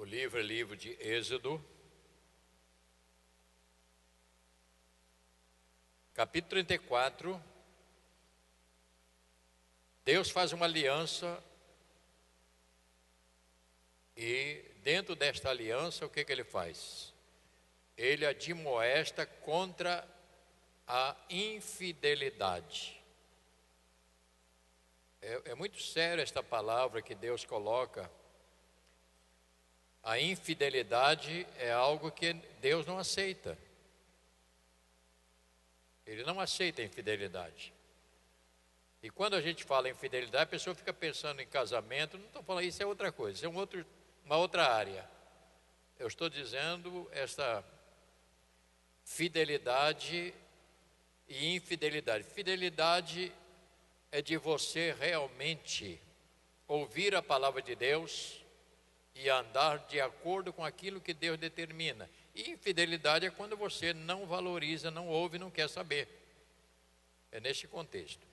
livro de Êxodo, capítulo 34. Deus faz uma aliança e dentro desta aliança o que ele faz? Ele admoesta contra a infidelidade. É muito sério esta palavra que Deus coloca. A infidelidade é algo que Deus não aceita. Ele não aceita a infidelidade. E quando a gente fala em infidelidade, a pessoa fica pensando em casamento. Não estou falando, isso é outra coisa, isso é uma outra área. Eu estou dizendo esta fidelidade e infidelidade. Fidelidade é de você realmente ouvir a palavra de Deus e andar de acordo com aquilo que Deus determina. E infidelidade é quando você não valoriza, não ouve, não quer saber. É neste contexto.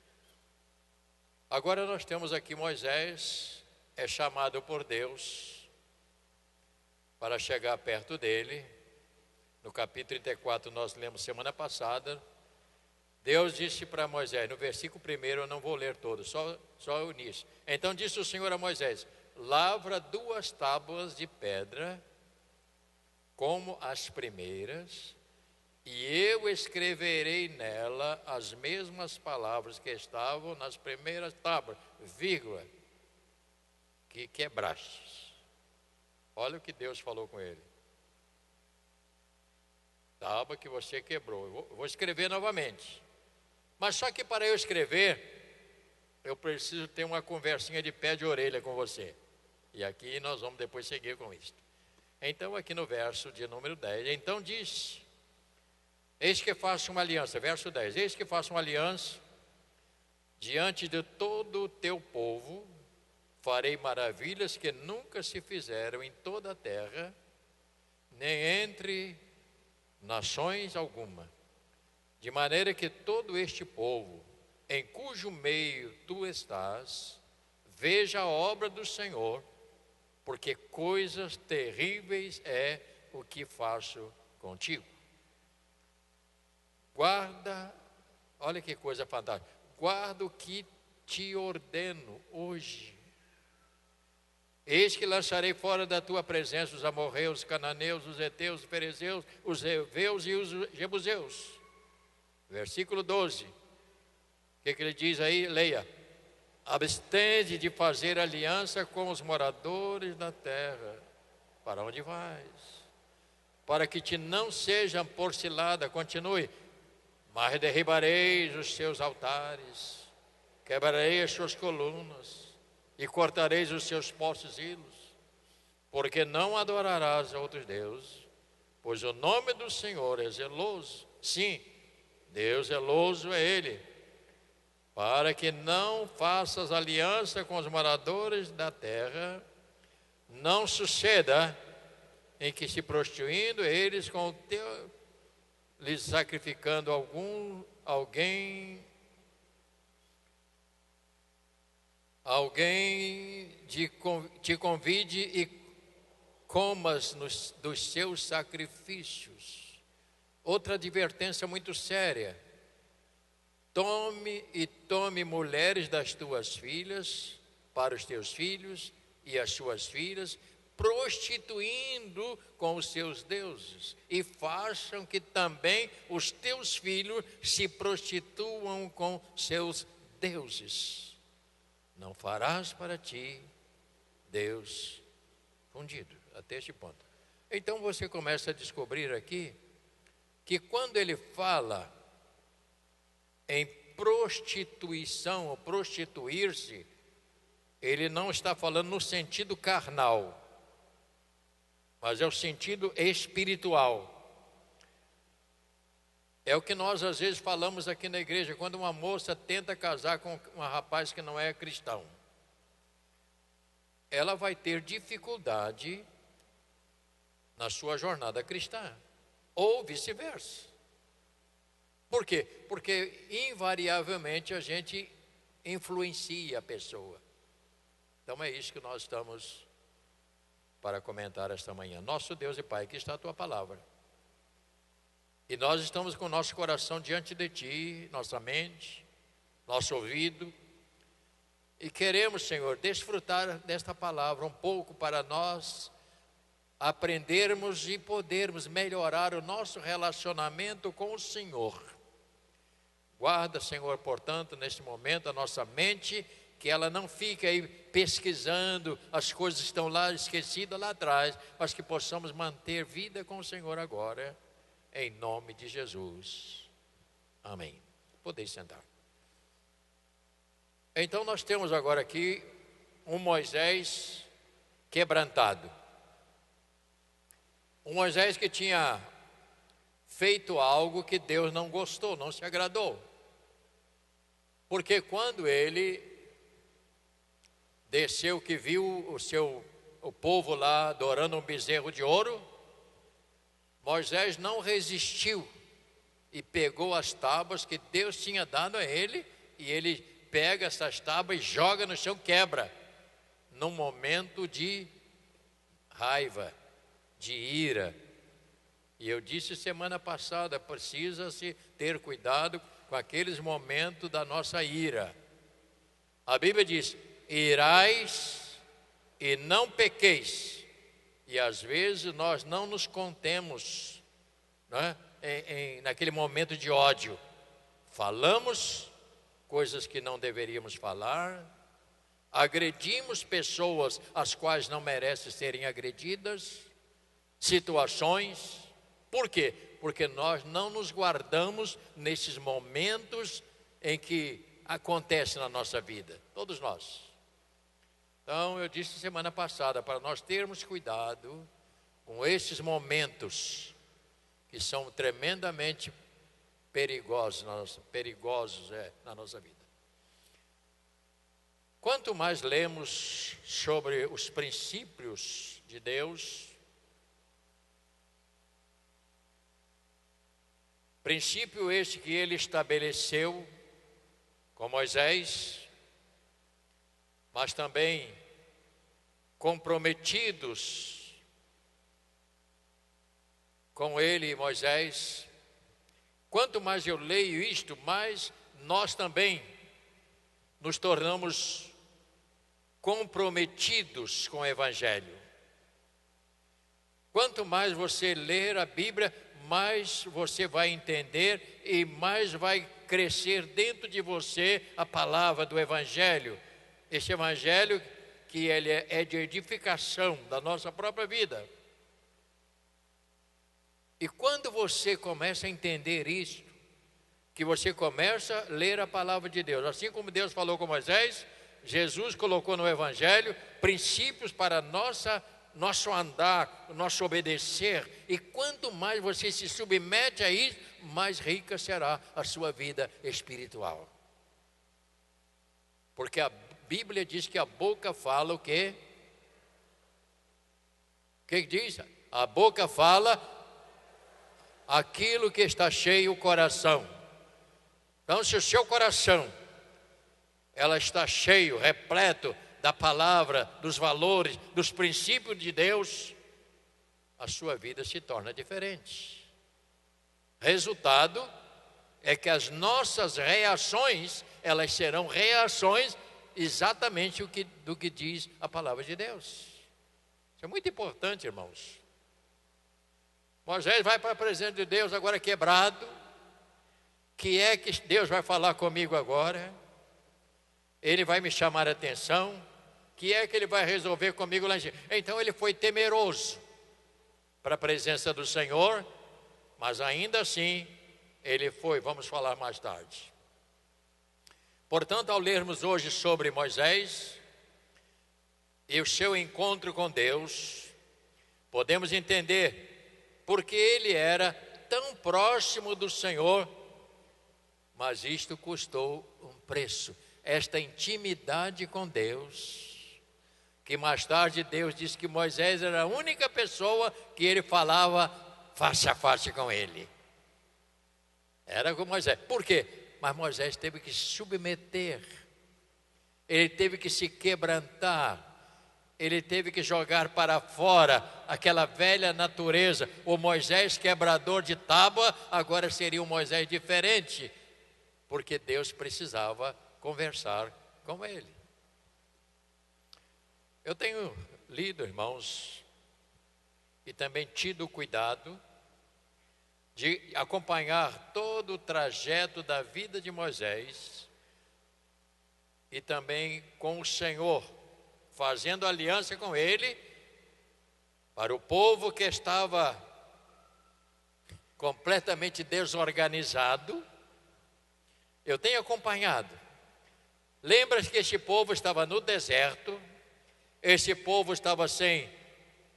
Agora nós temos aqui Moisés, é chamado por Deus para chegar perto dele. No capítulo 34 nós lemos semana passada. Deus disse para Moisés, no versículo 1, eu não vou ler todo, só o início. Então disse o Senhor a Moisés: lavra 2 tábuas de pedra, como as primeiras, e eu escreverei nela as mesmas palavras que estavam nas primeiras tábuas, vírgula, que quebrastes. Olha o que Deus falou com ele. Tábua que você quebrou, eu vou escrever novamente. Mas só que para eu escrever, eu preciso ter uma conversinha de pé de orelha com você. E aqui nós vamos depois seguir com isso. Então aqui no verso de número 10, então diz: eis que faço uma aliança, verso 10, eis que faço uma aliança diante de todo o teu povo, farei maravilhas que nunca se fizeram em toda a terra, nem entre nações alguma. De maneira que todo este povo, em cujo meio tu estás, veja a obra do Senhor, porque coisas terríveis é o que faço contigo. Guarda, olha que coisa fantástica, guarda o que te ordeno hoje. Eis que lançarei fora da tua presença os amorreus, os cananeus, os heteus, os ferezeus, os heveus e os jebuseus. Versículo 12, o que ele diz aí? Leia: abstende de fazer aliança com os moradores da terra. Para onde vais? Para que te não sejam por cilada, continue, mas derribareis os seus altares, quebrarei as suas colunas e cortareis os seus postes ídolos, porque não adorarás a outros deuses, pois o nome do Senhor é zeloso. Sim, Deus zeloso é Ele, para que não faças aliança com os moradores da terra, não suceda em que, se prostituindo eles com o teu, lhes sacrificando alguém te convide e comas dos seus sacrifícios. Outra advertência muito séria: tome mulheres das tuas filhas para os teus filhos e as suas filhas, prostituindo com os seus deuses, e façam que também os teus filhos se prostituam com seus deuses. Não farás para ti Deus fundido. Até este ponto. Então você começa a descobrir aqui que quando ele fala em prostituição ou prostituir-se, ele não está falando no sentido carnal, mas é o sentido espiritual. É o que nós às vezes falamos aqui na igreja, quando uma moça tenta casar com um rapaz que não é cristão. Ela vai ter dificuldade na sua jornada cristã, ou vice-versa. Por quê? Porque invariavelmente a gente influencia a pessoa. Então é isso que nós estamos para comentar esta manhã. Nosso Deus e Pai, aqui está a Tua palavra. E nós estamos com o nosso coração diante de Ti, nossa mente, nosso ouvido. E queremos, Senhor, desfrutar desta palavra um pouco para nós aprendermos e podermos melhorar o nosso relacionamento com o Senhor. Guarda, Senhor, portanto, neste momento a nossa mente, que ela não fique aí pesquisando, as coisas estão lá esquecidas lá atrás, mas que possamos manter vida com o Senhor agora, em nome de Jesus. Amém. Podeis sentar. Então nós temos agora aqui um Moisés quebrantado. Um Moisés que tinha feito algo que Deus não gostou, não se agradou. Porque quando ele desceu, que viu o povo lá adorando um bezerro de ouro, Moisés não resistiu e pegou as tábuas que Deus tinha dado a ele, e ele pega essas tábuas e joga no chão, quebra, num momento de raiva, de ira. E eu disse semana passada, precisa-se ter cuidado com aqueles momentos da nossa ira. A Bíblia diz: irais e não pequeis. E às vezes nós não nos contemos, né, naquele momento de ódio. Falamos coisas que não deveríamos falar, agredimos pessoas as quais não merecem serem agredidas, situações. Por quê? Porque nós não nos guardamos nesses momentos em que acontece na nossa vida, todos nós. Então eu disse semana passada, para nós termos cuidado com esses momentos que são tremendamente perigosos na nossa vida. Quanto mais lemos sobre os princípios de Deus, princípio este que ele estabeleceu com Moisés, mas também comprometidos com ele e Moisés. Quanto mais eu leio isto, mais nós também nos tornamos comprometidos com o Evangelho. Quanto mais você ler a Bíblia, mais você vai entender e mais vai crescer dentro de você a palavra do Evangelho. Este Evangelho que ele é de edificação da nossa própria vida. E quando você começa a entender isso, que você começa a ler a palavra de Deus, assim como Deus falou com Moisés, Jesus colocou no Evangelho princípios para nosso andar, nosso obedecer. E quanto mais você se submete a isso, mais rica será a sua vida espiritual. Porque a Bíblia diz que a boca fala o quê? O que diz? A boca fala aquilo que está cheio o coração. Então, se o seu coração ela está cheio, repleto da palavra, dos valores, dos princípios de Deus, a sua vida se torna diferente. Resultado é que as nossas reações, elas serão reações exatamente do que diz a palavra de Deus. Isso é muito importante, irmãos. Moisés vai para a presença de Deus agora quebrado. Que é que Deus vai falar comigo agora? Ele vai me chamar a atenção? Que é que ele vai resolver comigo lá em cima? Então ele foi temeroso para a presença do Senhor, mas ainda assim ele foi, vamos falar mais tarde. Portanto, ao lermos hoje sobre Moisés e o seu encontro com Deus, podemos entender porque ele era tão próximo do Senhor, mas isto custou um preço, esta intimidade com Deus, que mais tarde Deus disse que Moisés era a única pessoa que ele falava face a face com ele. Era com Moisés. Por quê? Mas Moisés teve que se submeter, ele teve que se quebrantar, ele teve que jogar para fora aquela velha natureza. O Moisés quebrador de tábua agora seria um Moisés diferente, porque Deus precisava conversar com ele. Eu tenho lido, irmãos, e também tido cuidado de acompanhar todo o trajeto da vida de Moisés e também com o Senhor, fazendo aliança com ele para o povo que estava completamente desorganizado. Eu tenho acompanhado. Lembra-se que este povo estava no deserto, esse povo estava sem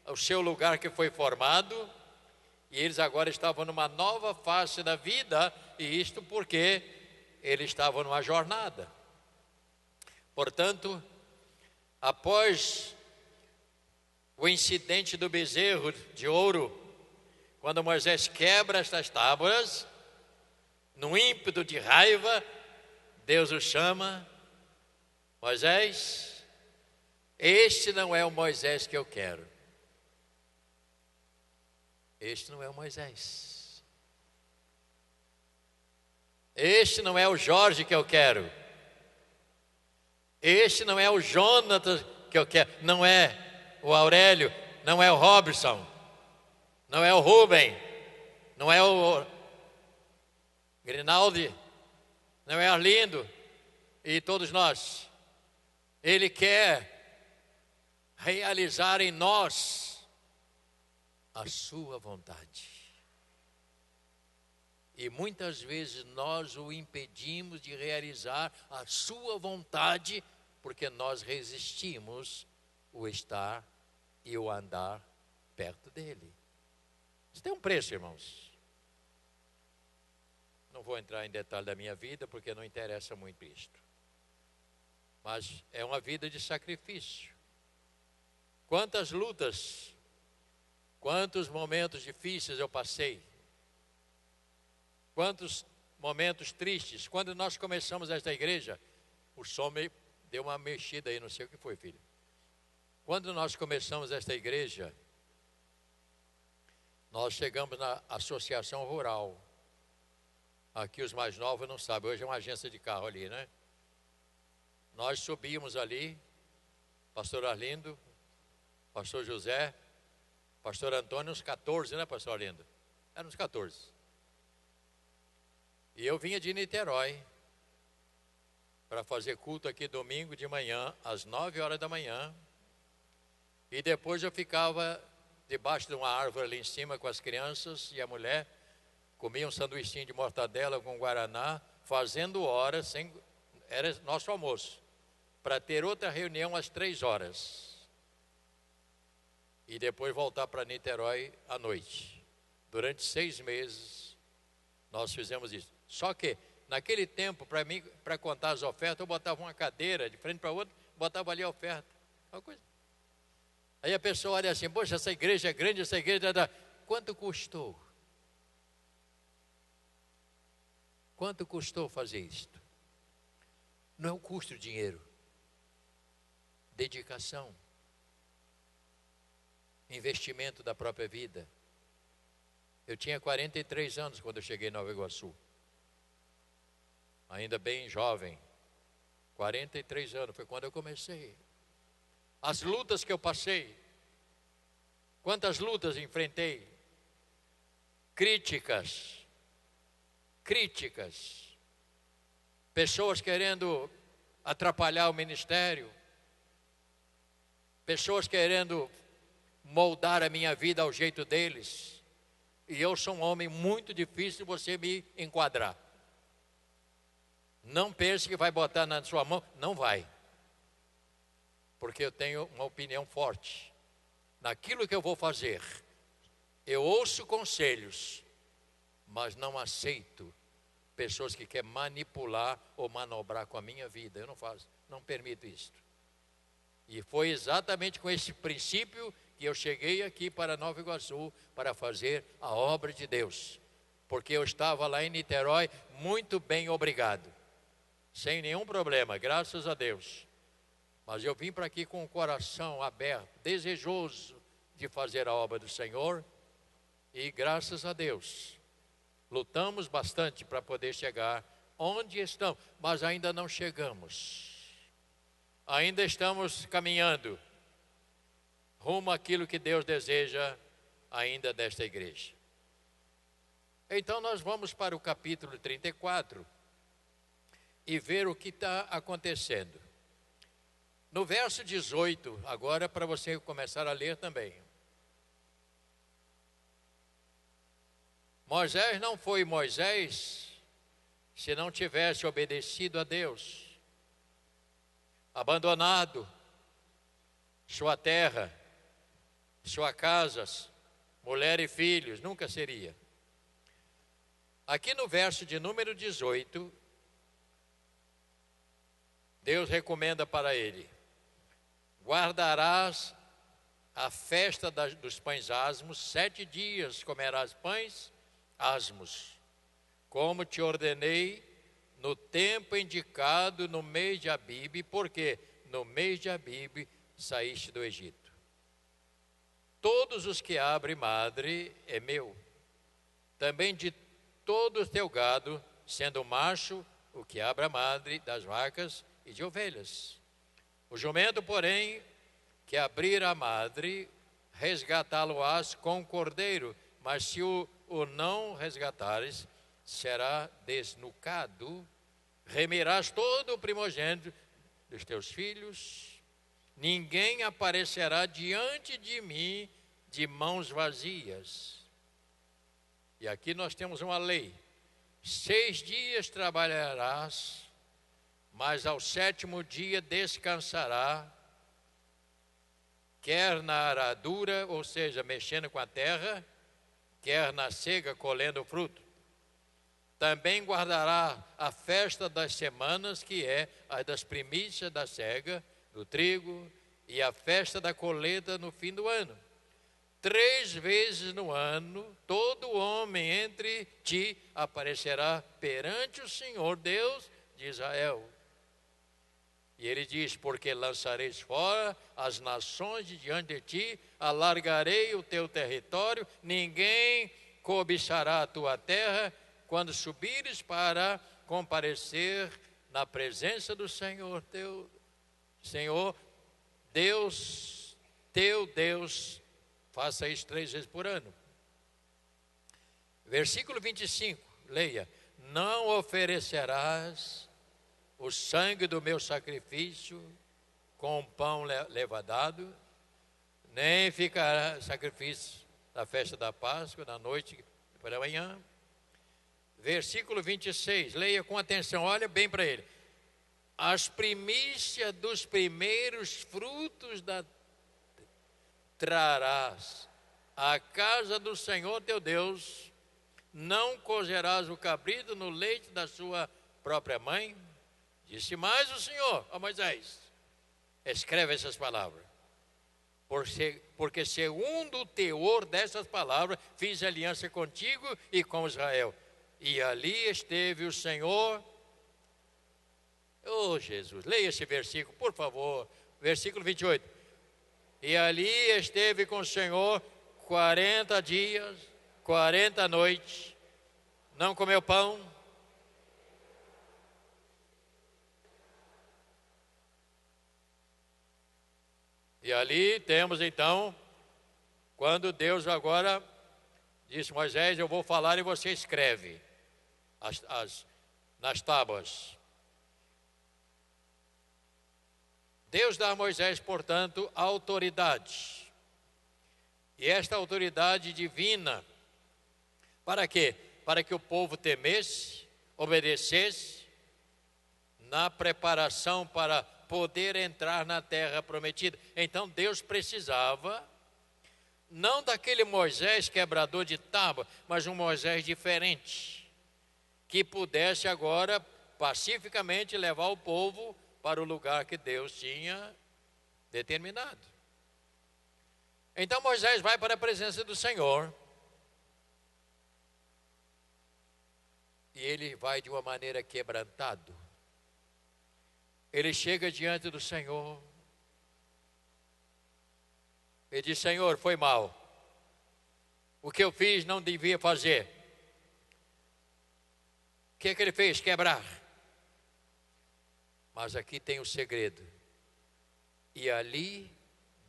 o seu lugar que foi formado, e eles agora estavam numa nova fase da vida, e isto porque eles estavam numa jornada. Portanto, após o incidente do bezerro de ouro, quando Moisés quebra estas tábuas, num ímpeto de raiva, Deus o chama: Moisés, este não é o Moisés que eu quero. Este não é o Moisés. Este não é o Jorge que eu quero. Este não é o Jonatas que eu quero. Não é o Aurélio, não é o Robson, não é o Rubem, não é o Grinaldi, não é Arlindo e todos nós. Ele quer realizar em nós a sua vontade. E muitas vezes nós o impedimos de realizar a sua vontade, porque nós resistimos o estar e o andar perto dele. Isso tem um preço, irmãos. Não vou entrar em detalhe da minha vida, porque não interessa muito isto. Mas é uma vida de sacrifício. Quantas lutas, quantos momentos difíceis eu passei. Quantos momentos tristes. Quando nós começamos esta igreja, o som deu uma mexida aí, não sei o que foi, filho. Quando nós começamos esta igreja, nós chegamos na associação rural. Aqui os mais novos não sabem, hoje é uma agência de carro ali, né? Nós subimos ali, pastor Arlindo, pastor José, pastor Antônio, uns 14, né, pastor Arlindo? Eram uns 14. E eu vinha de Niterói para fazer culto aqui domingo de manhã, às 9 horas da manhã. E depois eu ficava debaixo de uma árvore ali em cima com as crianças e a mulher. Comia um sanduichinho de mortadela com guaraná, fazendo horas, era nosso almoço, para ter outra reunião às 3 horas. E depois voltar para Niterói à noite. Durante 6 meses, nós fizemos isso. Só que, naquele tempo, para mim, para contar as ofertas, eu botava uma cadeira de frente para outra, botava ali a oferta. Uma coisa. Aí a pessoa olha assim: poxa, essa igreja é grande, essa igreja dá. Quanto custou? Quanto custou fazer isto? Não é o custo de dinheiro. Dedicação. Investimento da própria vida. Eu tinha 43 anos quando eu cheguei em Nova Iguaçu. Ainda bem jovem. 43 anos foi quando eu comecei. As lutas que eu passei. Quantas lutas enfrentei. Críticas. Pessoas querendo atrapalhar o ministério. Pessoas querendo moldar a minha vida ao jeito deles. E eu sou um homem muito difícil de você me enquadrar. Não pense que vai botar na sua mão. Não vai. Porque eu tenho uma opinião forte. Naquilo que eu vou fazer, eu ouço conselhos, mas não aceito pessoas que querem manipular ou manobrar com a minha vida. Eu não faço, não permito isso. E foi exatamente com esse princípio que eu cheguei aqui para Nova Iguaçu para fazer a obra de Deus. Porque eu estava lá em Niterói muito bem, obrigado. Sem nenhum problema, graças a Deus. Mas eu vim para aqui com o coração aberto, desejoso de fazer a obra do Senhor. E graças a Deus, lutamos bastante para poder chegar onde estamos, mas ainda não chegamos. Ainda estamos caminhando rumo àquilo que Deus deseja ainda desta igreja. Então nós vamos para o capítulo 34 e ver o que está acontecendo. No verso 18, agora para você começar a ler também. Moisés não foi Moisés se não tivesse obedecido a Deus, abandonado sua terra, sua casa, mulher e filhos, nunca seria. Aqui no verso de número 18, Deus recomenda para ele: guardarás a festa dos pães asmos, 7 dias comerás pães asmos, como te ordenei no tempo indicado no mês de Abibe, porque no mês de Abibe saíste do Egito. Todos os que abrem madre é meu, também de todo o teu gado, sendo macho, o que abre a madre das vacas e de ovelhas. O jumento, porém, que abrir a madre, resgatá-lo-ás com o cordeiro, mas se o não resgatares, será desnucado. Remirás todo o primogênito dos teus filhos. Ninguém aparecerá diante de mim de mãos vazias. E aqui nós temos uma lei: 6 dias trabalharás, mas ao 7º dia descansará, quer na aradura, ou seja, mexendo com a terra, quer na cega, colhendo o fruto. Também guardará a festa das semanas, que é a das primícias da cega, do trigo, e a festa da colheita no fim do ano. 3 vezes no ano, todo homem entre ti aparecerá perante o Senhor Deus de Israel. E ele diz: porque lançareis fora as nações de diante de ti, alargarei o teu território, ninguém cobiçará a tua terra, quando subires para comparecer na presença do Senhor teu, Senhor Deus, teu Deus. Faça isso 3 vezes por ano. Versículo 25, leia: não oferecerás o sangue do meu sacrifício com pão levadado, nem ficará sacrifício da festa da Páscoa, na noite para amanhã. Versículo 26, leia com atenção, olha bem para ele. As primícias dos primeiros frutos trarás à casa do Senhor teu Deus, não cozerás o cabrito no leite da sua própria mãe. Disse mais o Senhor a Moisés: escreve essas palavras, porque segundo o teor dessas palavras fiz aliança contigo e com Israel. E ali esteve o Senhor. Oh Jesus, leia esse versículo, por favor. Versículo 28. E ali esteve com o Senhor 40 dias, 40 noites, não comeu pão. E ali temos então, quando Deus agora disse: Moisés, eu vou falar e você escreve nas tábuas. Deus dá a Moisés, portanto, autoridade. E esta autoridade divina, para quê? Para que o povo temesse, obedecesse, na preparação para poder entrar na terra prometida. Então Deus precisava, não daquele Moisés quebrador de tábua, mas um Moisés diferente, que pudesse agora pacificamente levar o povo para o lugar que Deus tinha determinado. Então Moisés vai para a presença do Senhor, e ele vai de uma maneira quebrantado. Ele chega diante do Senhor, Ele disse: Senhor, foi mal. O que eu fiz não devia fazer. O que é que ele fez? Quebrar. Mas aqui tem o segredo. E ali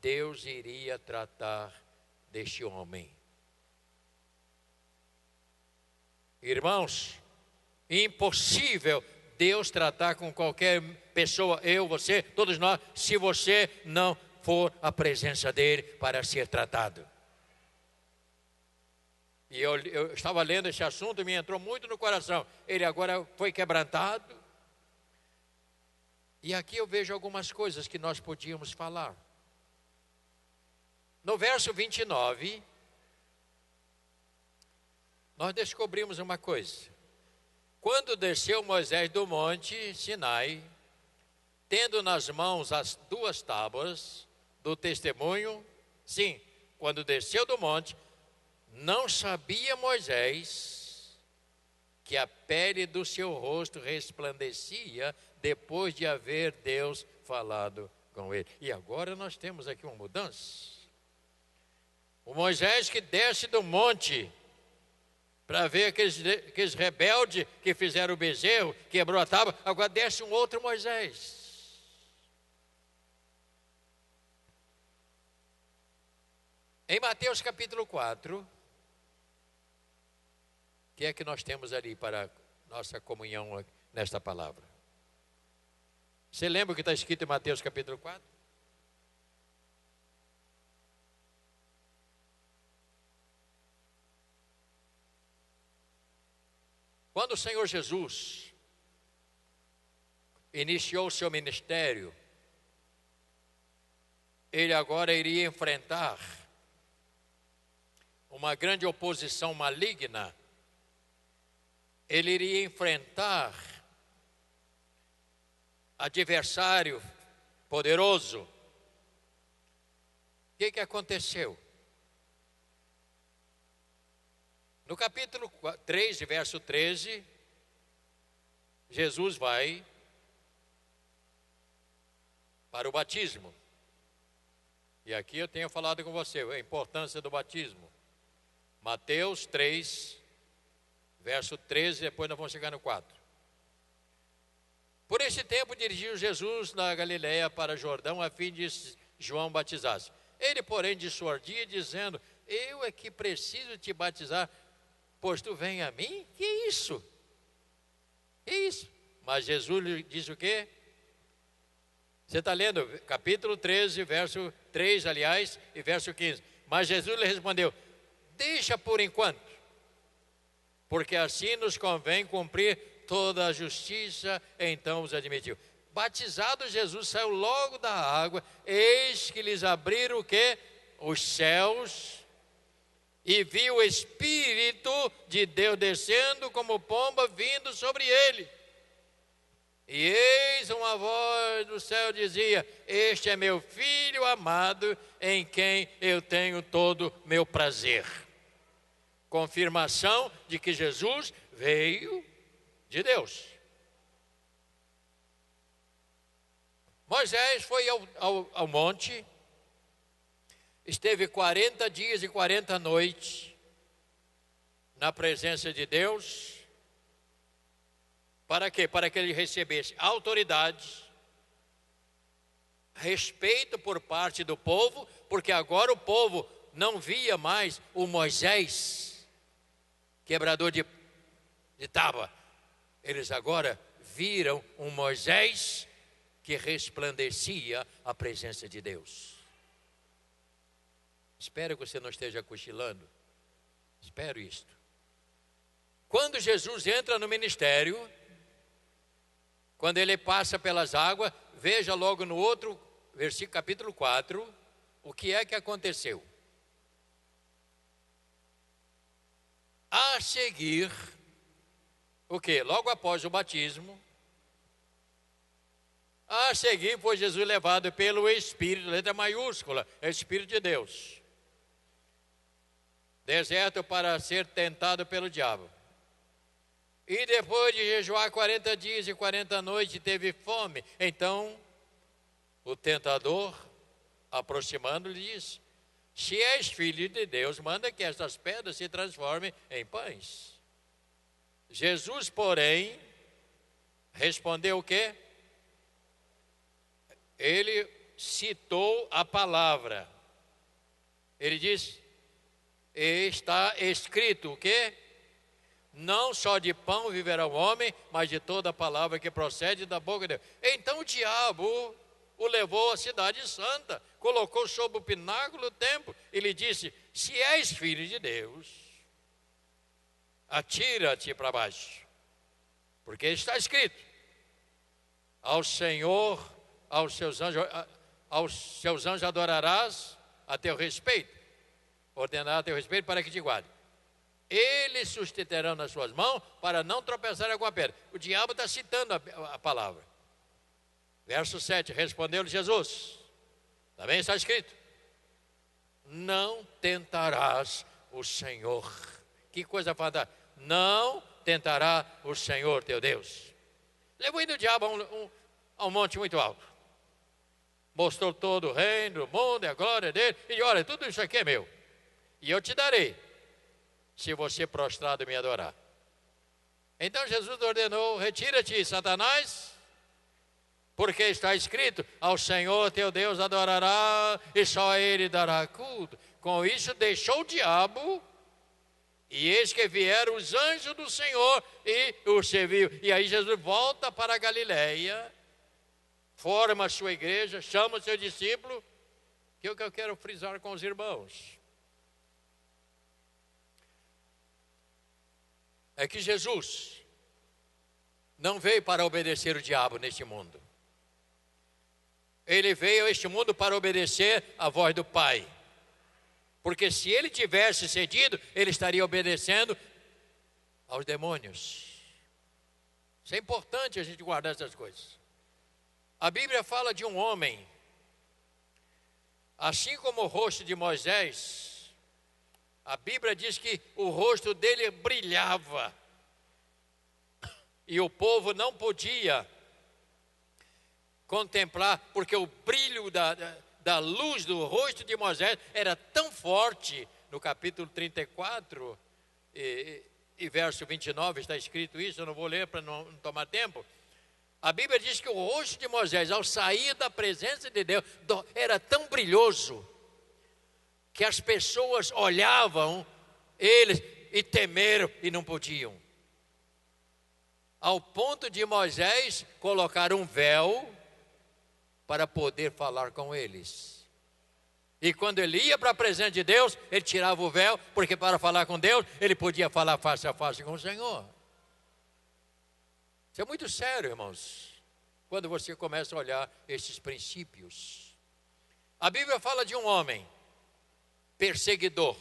Deus iria tratar deste homem. Irmãos, impossível Deus tratar com qualquer pessoa, eu, você, todos nós, se você não for à presença dele para ser tratado. E eu estava lendo esse assunto e me entrou muito no coração. Ele agora foi quebrantado. E aqui eu vejo algumas coisas que nós podíamos falar. No verso 29, nós descobrimos uma coisa. Quando desceu Moisés do monte Sinai, tendo nas mãos as 2 tábuas do testemunho, sim, quando desceu do monte, não sabia Moisés que a pele do seu rosto resplandecia depois de haver Deus falado com ele. E agora nós temos aqui uma mudança. O Moisés que desce do monte para ver aqueles rebeldes que fizeram o bezerro, quebrou a tábua, agora desce um outro Moisés. Em Mateus capítulo 4, o que é que nós temos ali para nossa comunhão nesta palavra? Você lembra o que está escrito em Mateus capítulo 4? Quando o Senhor Jesus iniciou o seu ministério, ele agora iria enfrentar uma grande oposição maligna. Ele iria enfrentar adversário poderoso. O que aconteceu? No capítulo 3, verso 13, Jesus vai para o batismo. E aqui eu tenho falado com você a importância do batismo. Mateus 3, verso 13, depois nós vamos chegar no 4. Por esse tempo dirigiu Jesus na Galileia para Jordão, a fim de João batizasse. Ele, porém, dissuadia, dizendo: eu é que preciso te batizar, pois tu vem a mim? Que isso? Que isso? Mas Jesus lhe disse o quê? Você está lendo capítulo 13, verso 3, aliás, e verso 15. Mas Jesus lhe respondeu: deixa por enquanto, porque assim nos convém cumprir toda a justiça. Então os admitiu. Batizado, Jesus saiu logo da água, eis que lhes abriram o quê? Os céus, e viu o Espírito de Deus descendo como pomba vindo sobre ele. E eis uma voz do céu dizia: este é meu filho amado, em quem eu tenho todo meu prazer. Confirmação de que Jesus veio de Deus. Moisés foi ao monte, esteve 40 dias e 40 noites na presença de Deus. Para quê? Para que ele recebesse autoridade, respeito por parte do povo, porque agora o povo não via mais o Moisés, quebrador de tábua. Eles agora viram um Moisés que resplandecia a presença de Deus. Espero que você não esteja cochilando. Espero isto. Quando Jesus entra no ministério, quando ele passa pelas águas, veja logo no outro versículo, capítulo 4, o que é que aconteceu. A seguir, o que? Logo após o batismo, a seguir foi Jesus levado pelo Espírito, letra maiúscula, Espírito de Deus, deserto para ser tentado pelo diabo. E depois de jejuar 40 dias e 40 noites, teve fome. Então, o tentador, aproximando-lhe, disse: Se és filho de Deus, manda que estas pedras se transformem em pães. Jesus, porém, respondeu o quê? Ele citou a palavra. Ele disse, está escrito o quê? Não só de pão viverá o homem, mas de toda a palavra que procede da boca de Deus. Então o diabo o levou à cidade santa, colocou sob o pináculo do templo e lhe disse, se és filho de Deus, atira-te para baixo, porque está escrito, ao Senhor, aos seus anjos adorarás a teu respeito, ordenará a teu respeito para que te guarde. Eles sustentarão nas suas mãos para não tropeçar em alguma pedra. O diabo está citando a palavra. Verso 7, respondeu-lhe Jesus, também está escrito, não tentarás o Senhor. Que coisa fantástica. Não tentará o Senhor teu Deus. Levou indo o diabo a um monte muito alto. Mostrou todo o reino, o mundo e a glória dele. E disse, olha, tudo isso aqui é meu. E eu te darei, se você prostrado me adorar. Então Jesus ordenou, retira-te, Satanás, porque está escrito, ao Senhor teu Deus adorará, e só a Ele dará culto. Com isso deixou o diabo, e eis que vieram os anjos do Senhor, e o serviu. E aí Jesus volta para a Galileia, forma a sua igreja, chama o seu discípulo, que é o que eu quero frisar com os irmãos. É que Jesus não veio para obedecer o diabo neste mundo. Ele veio a este mundo para obedecer a voz do Pai. Porque se ele tivesse cedido, ele estaria obedecendo aos demônios. Isso é importante a gente guardar essas coisas. A Bíblia fala de um homem, assim como o rosto de Moisés, a Bíblia diz que o rosto dele brilhava. E o povo não podia contemplar, porque o brilho da luz do rosto de Moisés era tão forte. No capítulo 34 e verso 29 está escrito isso, eu não vou ler para não tomar tempo. A Bíblia diz que o rosto de Moisés, ao sair da presença de Deus, era tão brilhoso, que as pessoas olhavam eles e temeram e não podiam. Ao ponto de Moisés colocar um véu para poder falar com eles. E quando ele ia para a presença de Deus, ele tirava o véu, porque para falar com Deus, ele podia falar face a face com o Senhor. Isso é muito sério, irmãos, quando você começa a olhar esses princípios. A Bíblia fala de um homem perseguidor,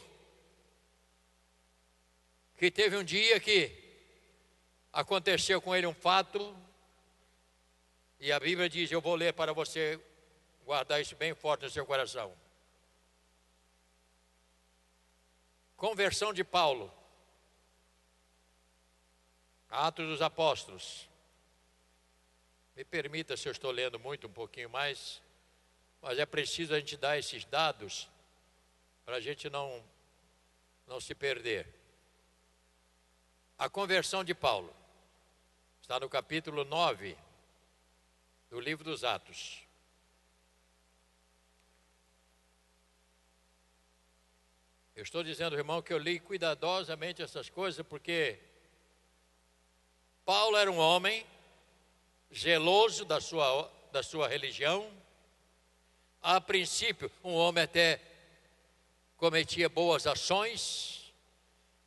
que teve um dia que aconteceu com ele um fato, e a Bíblia diz, eu vou ler para você guardar isso bem forte no seu coração. Conversão de Paulo, Atos dos Apóstolos. Me permita se eu estou lendo muito, um pouquinho mais, mas é preciso a gente dar esses dados para a gente não se perder. A conversão de Paulo está no capítulo 9 do livro dos Atos. Eu estou dizendo, irmão, que eu li cuidadosamente essas coisas, porque Paulo era um homem zeloso da sua religião. A princípio, um homem até cometia boas ações,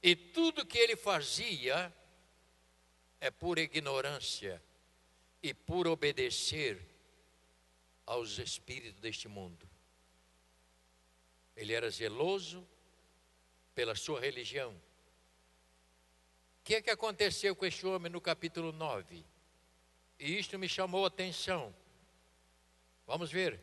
e tudo que ele fazia é por ignorância e por obedecer aos espíritos deste mundo. Ele era zeloso pela sua religião. O que é que aconteceu com este homem no capítulo 9? E isto me chamou a atenção. Vamos ver.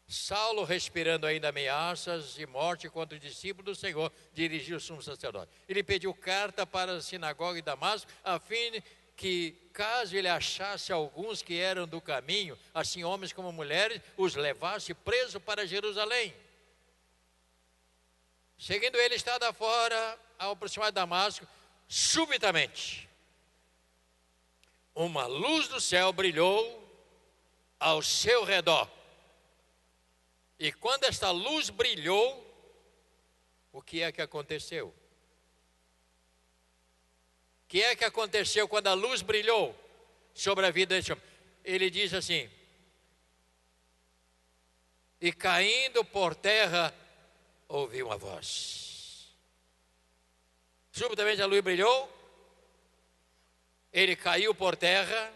Saulo, respirando ainda ameaças e morte contra o discípulo do Senhor, dirigiu o sumo sacerdote. Ele pediu carta para a sinagoga de Damasco, a fim que caso ele achasse alguns que eram do caminho, assim homens como mulheres, os levasse preso para Jerusalém. Seguindo ele estrada fora, ao aproximar de Damasco, subitamente, uma luz do céu brilhou ao seu redor. E quando esta luz brilhou, o que é que aconteceu? O que é que aconteceu quando a luz brilhou sobre a vida desse homem? Ele diz assim: e caindo por terra, ouvi uma voz. Subitamente a luz brilhou, ele caiu por terra,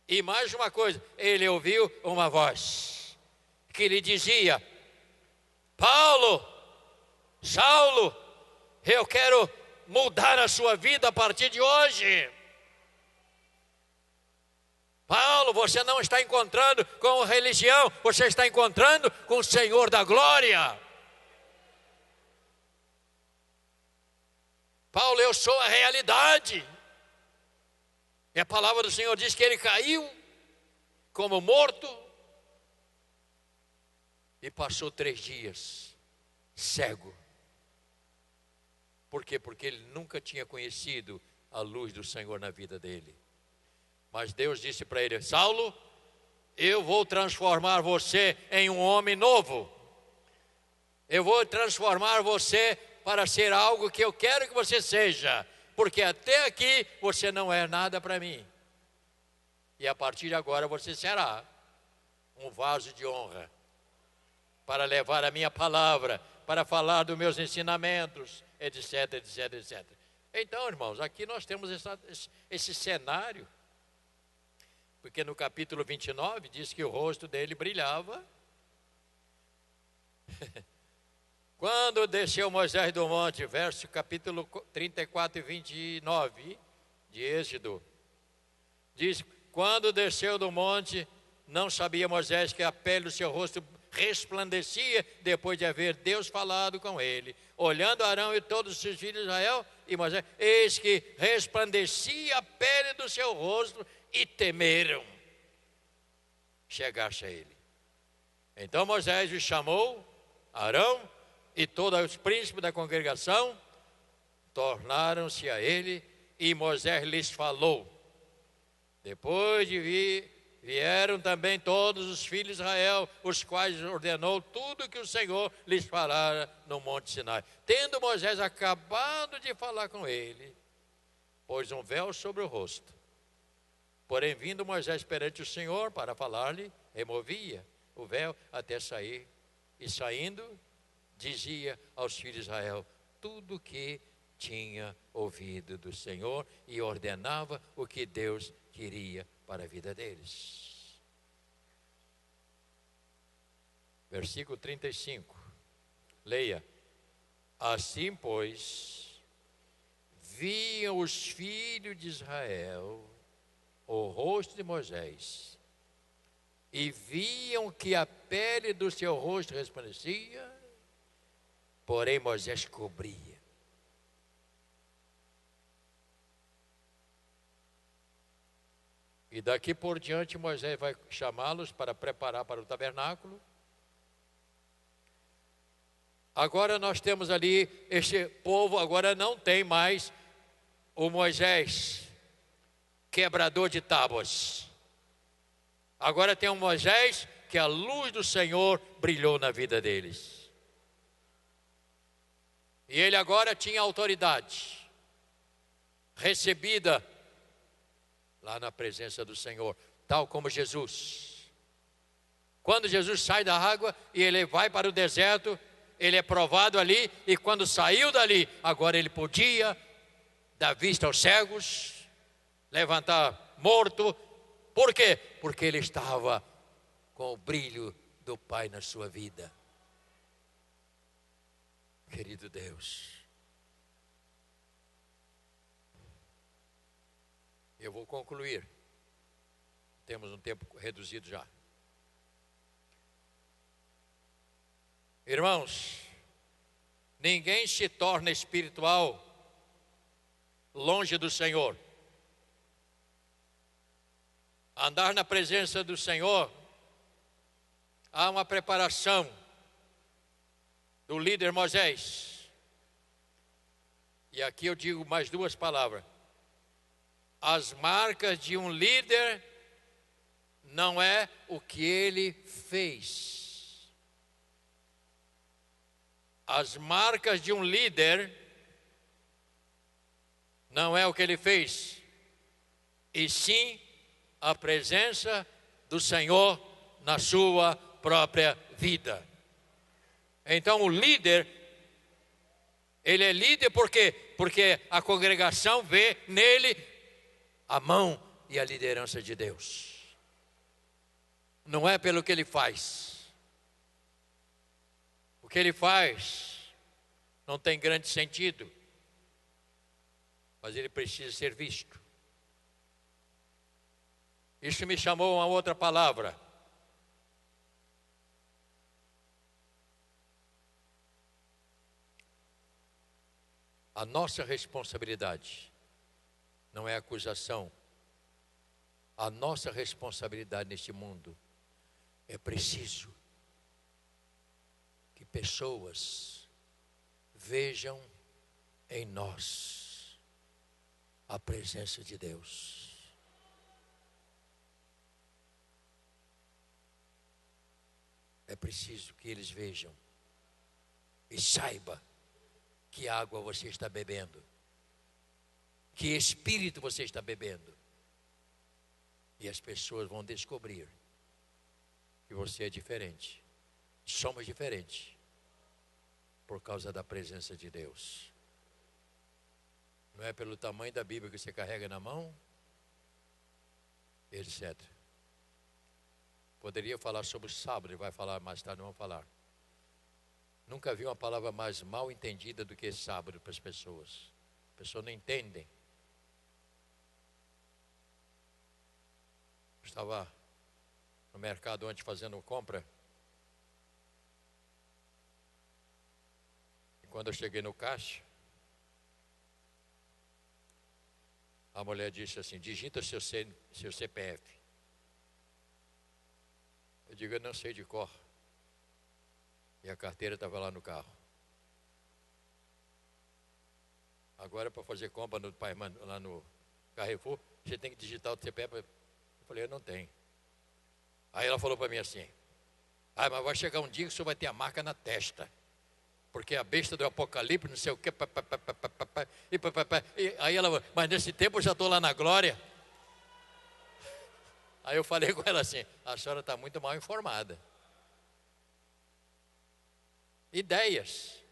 e mais uma coisa, ele ouviu uma voz que lhe dizia: Paulo, Saulo, eu quero mudar a sua vida a partir de hoje. Paulo, você não está encontrando com religião, você está encontrando com o Senhor da glória. Paulo, eu sou a realidade. E a palavra do Senhor diz que ele caiu como morto e passou 3 dias cego. Por quê? Porque ele nunca tinha conhecido a luz do Senhor na vida dele. Mas Deus disse para ele: Saulo, eu vou transformar você em um homem novo. Eu vou transformar você para ser algo que eu quero que você seja. Porque até aqui você não é nada para mim. E a partir de agora você será um vaso de honra para levar a minha palavra, para falar dos meus ensinamentos, etc, etc, etc. Então, irmãos, aqui nós temos esse cenário, porque no capítulo 29 diz que o rosto dele brilhava. Quando desceu Moisés do monte, verso capítulo 34 e 29 de Êxodo, diz: quando desceu do monte, não sabia Moisés que a pele do seu rosto resplandecia depois de haver Deus falado com ele. Olhando Arão e todos os seus filhos de Israel e Moisés, eis que resplandecia a pele do seu rosto e temeram chegar-se a ele. Então Moisés os chamou, Arão e todos os príncipes da congregação, tornaram-se a ele e Moisés lhes falou. Depois de vieram também todos os filhos de Israel, os quais ordenou tudo que o Senhor lhes falara no Monte Sinai. Tendo Moisés acabado de falar com ele, pôs um véu sobre o rosto. Porém, vindo Moisés perante o Senhor para falar-lhe, removia o véu até sair. E saindo, dizia aos filhos de Israel tudo o que tinha ouvido do Senhor e ordenava o que Deus queria para a vida deles. Versículo 35. Leia. Assim, pois, viam os filhos de Israel o rosto de Moisés, e viam que a pele do seu rosto resplandecia, porém Moisés cobria. E daqui por diante Moisés vai chamá-los para preparar para o tabernáculo. Agora nós temos ali, este povo agora não tem mais o Moisés quebrador de tábuas. Agora tem um Moisés que a luz do Senhor brilhou na vida deles. E ele agora tinha autoridade recebida lá na presença do Senhor, tal como Jesus. Quando Jesus sai da água e ele vai para o deserto, ele é provado ali, e quando saiu dali, agora ele podia dar vista aos cegos, levantar morto. Por quê? Porque ele estava com o brilho do Pai na sua vida. Querido Deus, eu vou concluir. Temos um tempo reduzido já. Irmãos, ninguém se torna espiritual longe do Senhor. Andar na presença do Senhor, há uma preparação do líder Moisés. E aqui eu digo mais duas palavras. As marcas de um líder não é o que ele fez. As marcas de um líder não é o que ele fez, e sim a presença do Senhor na sua própria vida. Então o líder, ele é líder porque a congregação vê nele a mão e a liderança de Deus. Não é pelo que ele faz. O que ele faz não tem grande sentido, mas ele precisa ser visto. Isso me chamou a uma outra palavra. A nossa responsabilidade não é acusação. A nossa responsabilidade neste mundo é preciso que pessoas vejam em nós a presença de Deus. É preciso que eles vejam e saibam que água você está bebendo, que espírito você está bebendo. E as pessoas vão descobrir que você é diferente. Somos diferentes por causa da presença de Deus. Não é pelo tamanho da Bíblia que você carrega na mão, etc. Poderia falar sobre o sábado, ele vai falar mais tarde, não vou falar. Nunca vi uma palavra mais mal entendida do que sábado para as pessoas. As pessoas não entendem. Estava no mercado ontem fazendo compra. E quando eu cheguei no caixa, a mulher disse assim: digita seu CPF. Eu digo: eu não sei de cor. E a carteira estava lá no carro. Agora, para fazer compra lá no Carrefour, você tem que digitar o CPF. Eu falei: eu não tenho. Aí ela falou para mim assim: mas vai chegar um dia que o senhor vai ter a marca na testa. Porque a besta do Apocalipse, não sei o quê. Aí ela: mas nesse tempo eu já estou lá na glória. Aí eu falei com ela assim: a senhora está muito mal informada. Ideias.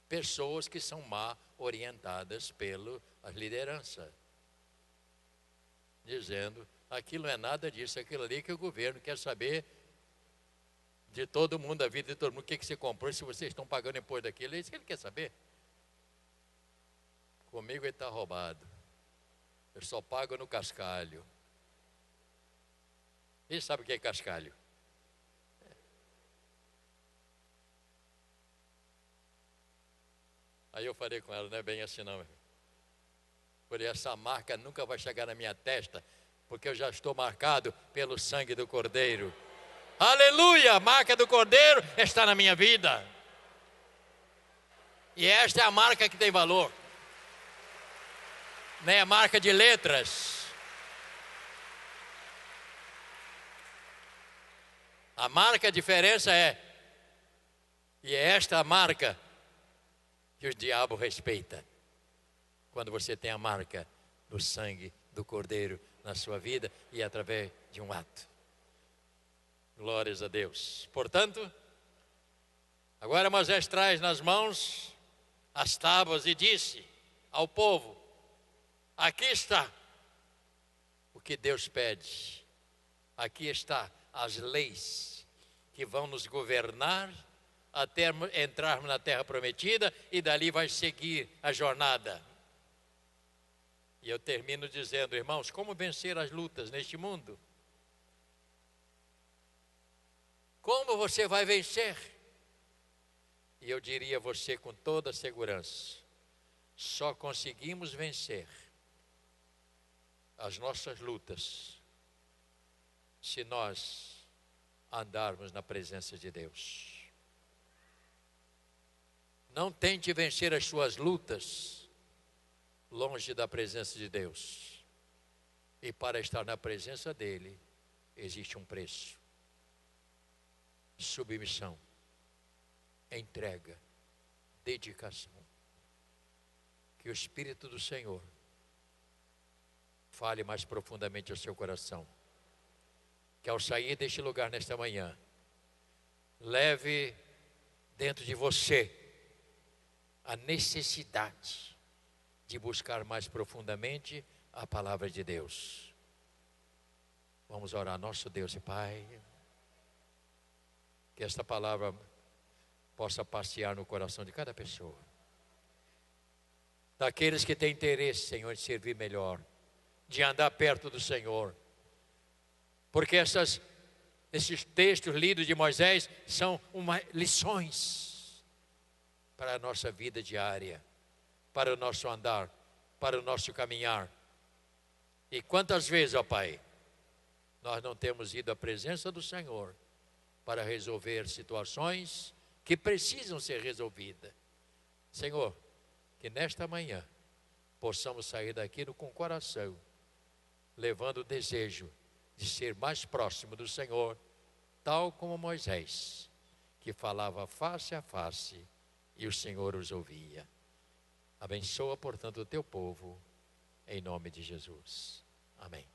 Pessoas que são mal orientadas pela liderança. Dizendo: aquilo não é nada disso, aquilo ali que o governo quer saber de todo mundo, da vida de todo mundo. O que você comprou, se vocês estão pagando imposto daquilo, é isso que ele quer saber. Comigo ele está roubado. Eu só pago no cascalho. Ele sabe o que é cascalho? Aí eu falei com ela: não é bem assim não, meu. Por essa marca nunca vai chegar na minha testa, porque eu já estou marcado pelo sangue do Cordeiro. Aleluia! A marca do Cordeiro está na minha vida. E esta é a marca que tem valor. Não é a marca de letras. A marca, a diferença é, e é esta a marca que o diabo respeita. Quando você tem a marca do sangue do Cordeiro na sua vida e através de um ato. Glórias a Deus. Portanto, agora Moisés traz nas mãos as tábuas e disse ao povo: aqui está o que Deus pede. Aqui está as leis que vão nos governar até entrarmos na terra prometida, e dali vai seguir a jornada. E eu termino dizendo: irmãos, como vencer as lutas neste mundo? Como você vai vencer? E eu diria a você com toda segurança: só conseguimos vencer as nossas lutas se nós andarmos na presença de Deus. Não tente vencer as suas lutas longe da presença de Deus. E para estar na presença dele, existe um preço: submissão, entrega, dedicação. Que o Espírito do Senhor fale mais profundamente ao seu coração. Que ao sair deste lugar nesta manhã, leve dentro de você a necessidade de buscar mais profundamente a palavra de Deus. Vamos orar. Nosso Deus e Pai, que esta palavra possa passear no coração de cada pessoa, daqueles que têm interesse, Senhor, de servir melhor, de andar perto do Senhor, porque esses textos lidos de Moisés são lições para a nossa vida diária, para o nosso andar, para o nosso caminhar. E quantas vezes, ó Pai, nós não temos ido à presença do Senhor para resolver situações que precisam ser resolvidas. Senhor, que nesta manhã possamos sair daqui com o coração, levando o desejo de ser mais próximo do Senhor, tal como Moisés, que falava face a face e o Senhor os ouvia. Abençoa, portanto, o teu povo, em nome de Jesus. Amém.